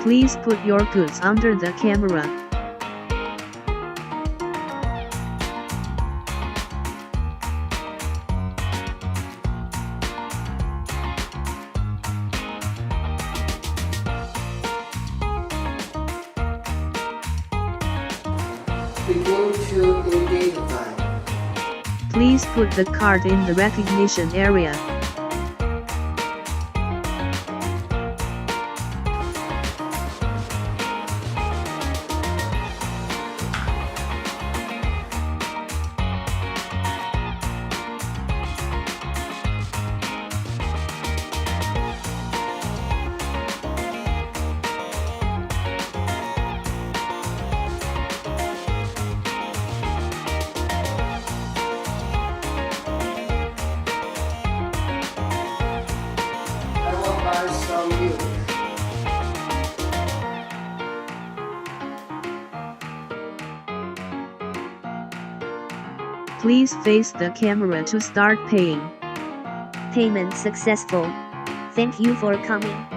Please put your goods under the camera. Begin to identify. Please put the card in the recognition area. I will buy some milk. Please face the camera to start paying. Payment successful. Thank you for coming.